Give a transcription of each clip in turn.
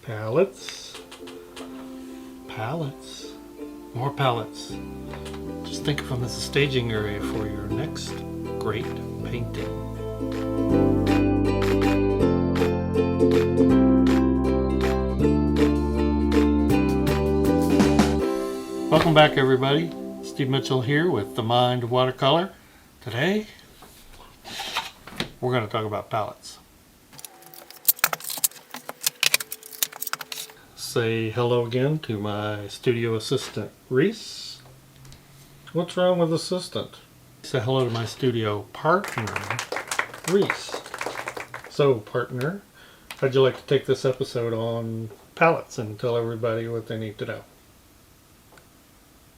Pallets. Pallets. More pallets. Just think of them as a staging area for your next great painting. Welcome back, everybody. Steve Mitchell here with The Mind of Watercolor. Today, we're going to talk about palettes. Say hello again to my studio assistant, Reese. What's wrong with assistant? Say hello to my studio partner, Reese. So, partner, how'd you like to take this episode on palettes and tell everybody what they need to know?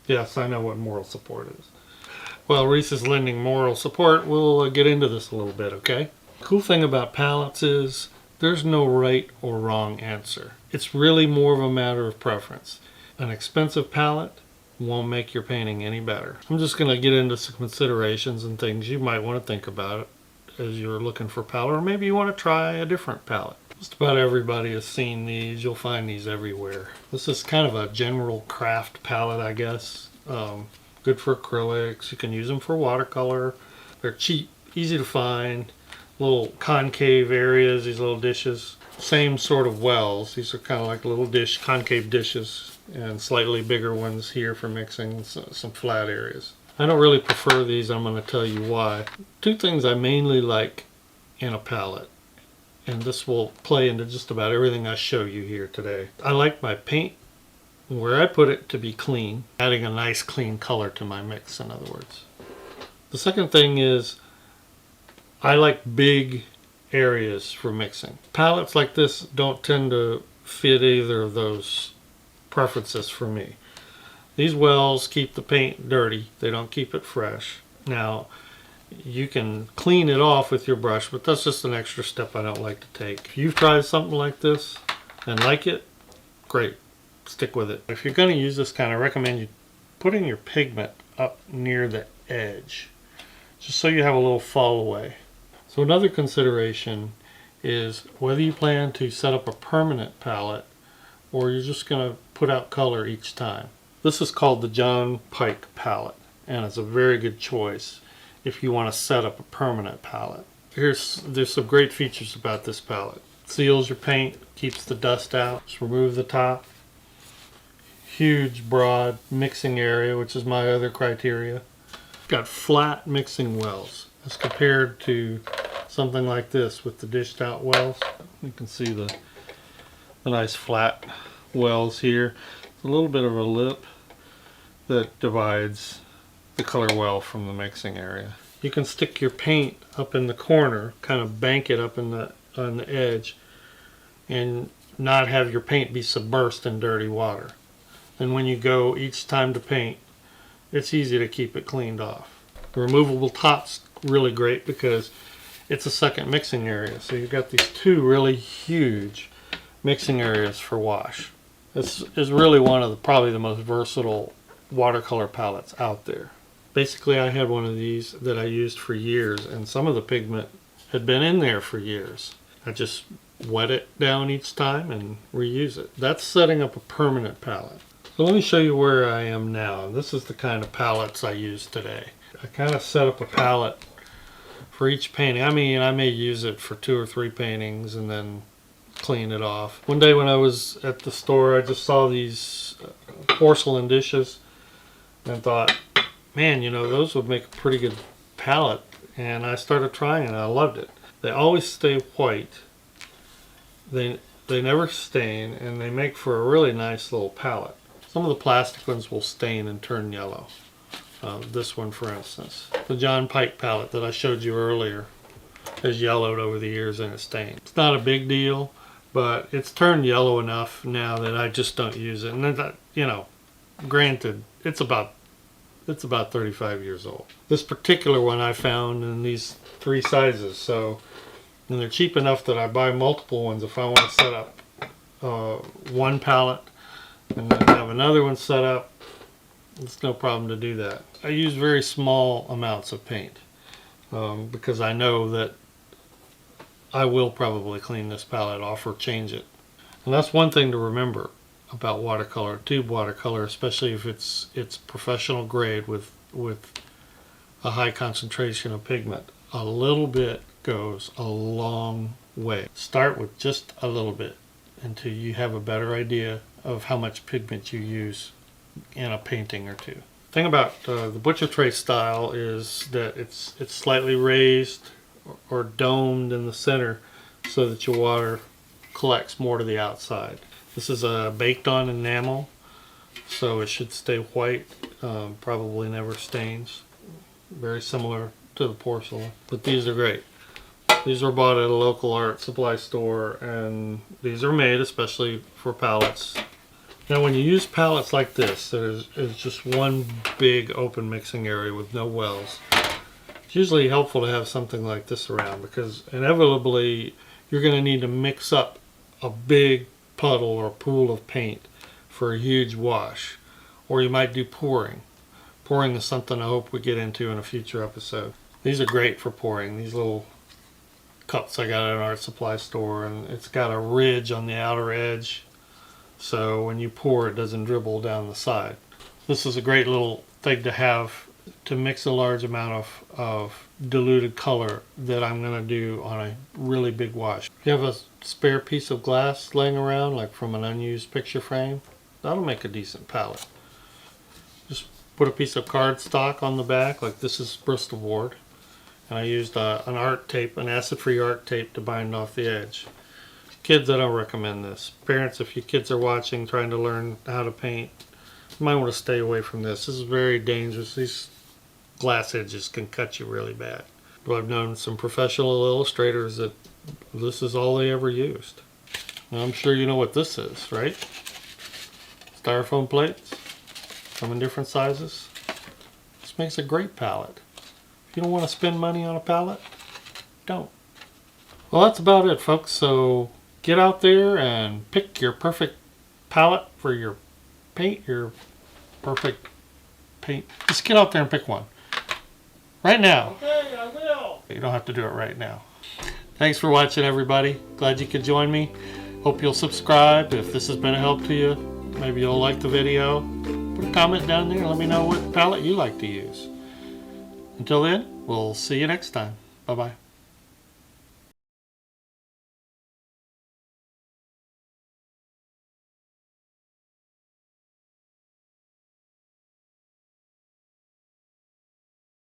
Yes, I know what moral support is. Well, Reese is lending moral support. We'll get into this a little bit, okay? Cool thing about palettes is there's no right or wrong answer. It's really more of a matter of preference. An expensive palette won't make your painting any better. I'm just going to get into some considerations and things you might want to think about as you're looking for a palette, or maybe you want to try a different palette. Just about everybody has seen these. You'll find these everywhere. This is kind of a general craft palette, I guess. Good for acrylics. You can use them for watercolor. They're cheap, easy to find. Little concave areas, these little dishes. Same sort of wells. These are kind of like little concave dishes, and slightly bigger ones here for mixing some flat areas. I don't really prefer these. I'm going to tell you why. Two things I mainly like in a palette, and this will play into just about everything I show you here today. I like my paint where I put it to be clean, adding a nice clean color to my mix, in other words. The second thing is I like big areas for mixing. Palettes like this don't tend to fit either of those preferences for me. These wells keep the paint dirty. They don't keep it fresh. Now, you can clean it off with your brush, but that's just an extra step I don't like to take. If you've tried something like this and like it, great. Stick with it. If you're going to use this kind, I recommend you putting your pigment up near the edge, just so you have a little fall away. So another consideration is whether you plan to set up a permanent palette or you're just going to put out color each time. This is called the John Pike palette, and it's a very good choice if you want to set up a permanent palette. There's some great features about this palette. It seals your paint, keeps the dust out. Just remove the top. Huge, broad mixing area, which is my other criteria. Got flat mixing wells as compared to something like this with the dished out wells. You can see the nice flat wells here. It's a little bit of a lip that divides the color well from the mixing area. You can stick your paint up in the corner, kind of bank it up on the edge, and not have your paint be submersed in dirty water. And when you go each time to paint, it's easy to keep it cleaned off. The removable top's really great because it's a second mixing area. So you've got these two really huge mixing areas for wash. This is really one of probably the most versatile watercolor palettes out there. Basically, I had one of these that I used for years, and some of the pigment had been in there for years. I just wet it down each time and reuse it. That's setting up a permanent palette. So let me show you where I am now. This is the kind of palettes I use today. I kind of set up a palette for each painting. I mean, I may use it for 2 or 3 paintings and then clean it off. One day when I was at the store, I just saw these porcelain dishes and thought, man, you know, those would make a pretty good palette. And I started trying it and I loved it. They always stay white. They never stain, and they make for a really nice little palette. Some of the plastic ones will stain and turn yellow. This one, for instance. The John Pike palette that I showed you earlier has yellowed over the years and it's stained. It's not a big deal, but it's turned yellow enough now that I just don't use it. And then, you know, granted, it's about 35 years old. This particular one I found in these 3 sizes, so, and they're cheap enough that I buy multiple ones if I want to set up one palette and then have another one set up. It's no problem to do that. I use very small amounts of paint because I know that I will probably clean this palette off or change it And that's one thing to remember about watercolor, tube watercolor, especially if it's professional grade with a high concentration of pigment. A little bit goes a long way. Start with just a little bit until you have a better idea of how much pigment you use in a painting or two. The thing about the butcher tray style is that it's slightly raised or domed in the center so that your water collects more to the outside. This is a baked on enamel, so it should stay white, probably never stains. Very similar to the porcelain, but these are great. These were bought at a local art supply store, and these are made especially for pallets. Now when you use pallets like this, there's just one big open mixing area with no wells. It's usually helpful to have something like this around, because inevitably you're going to need to mix up a big puddle or pool of paint for a huge wash, or you might do pouring. Pouring is something I hope we get into in a future episode. These are great for pouring. These little cups I got at an art supply store, and it's got a ridge on the outer edge, so when you pour it doesn't dribble down the side. This is a great little thing to have to mix a large amount of diluted color that I'm going to do on a really big wash. If you have a spare piece of glass laying around, like from an unused picture frame, that'll make a decent palette. Just put a piece of cardstock on the back, like this is Bristol board, and I used an art tape, an acid-free art tape to bind off the edge. Kids, I don't recommend this. Parents, if your kids are watching trying to learn how to paint, you might want to stay away from this. This is very dangerous. These glass edges can cut you really bad. But I've known some professional illustrators that this is all they ever used. And I'm sure you know what this is, right? Styrofoam plates, come in different sizes. This makes a great palette. If you don't want to spend money on a palette, don't. Well, that's about it, folks. So get out there and pick your perfect palette for your paint, your perfect paint. Just get out there and pick one. Right now. Okay, I will. You don't have to do it right now. Thanks for watching, everybody. Glad you could join me. Hope you'll subscribe. If this has been a help to you, maybe you'll like the video. Put a comment down there and let me know what palette you like to use. Until then, we'll see you next time. Bye-bye.